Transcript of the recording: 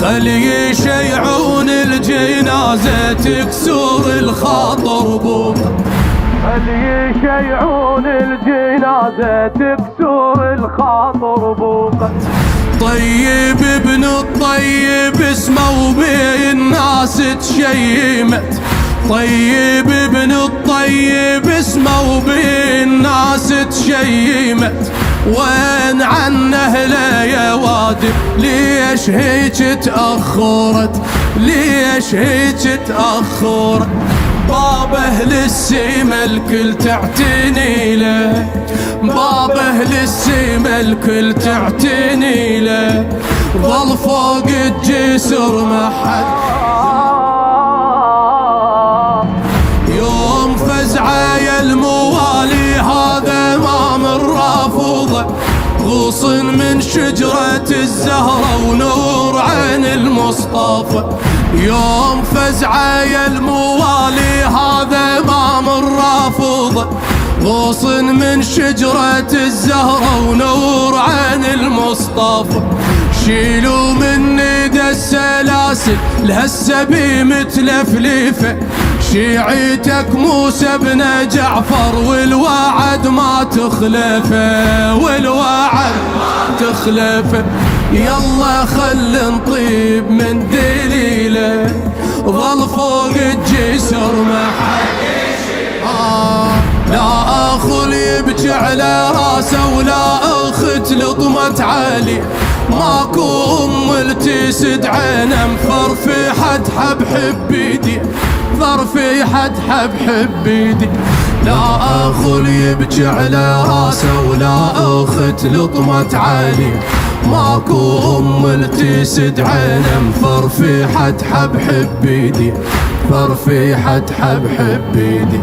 خلي يشيعون الجنازة تكسر الخاطر بوك، خلي يشيعون الجنازة تكسر الخاطر بوك. طيب ابن الطيب اسمه وبالناس تشيمت، طيب ابن الطيب اسمه وبالناس تشيمت. وين عنه لا يا وادي ليش هيك تأخرت، ليش هيك تأخرت. باب اهل السما الكل تعتني له، باب اهل السما الكل تعتني له. ظل فوق الجسر ما حد يوم فزعه يا الموالي هذا ما من رافضه. غصن من شجرة الزهرة ونور عين المصطفى. يوم فزعه يا الموالي هذا ما من رافضه. غصن من شجرة الزهرة ونور عين المصطفى. شيلوا من ندى السلاسل لهالسبي متلفلفة. شيعتك موسى بن جعفر والوعد ما تخلفه، والوعد ما تخلفه. يلا خل نطيب من دليله. ظل فوق الجسر ما حد لا اخو يبكي على راسه ولا اخت لطمت علي. ماكو ام تسد عينه مفرفحة حب بيدي، فرفحة حب بيدي. لا اخو يبكي على راسه ولا اخت لطمت علي. ماكو ام تسد عينه مفرفحة حب بيدي، فرفحة حب بيدي.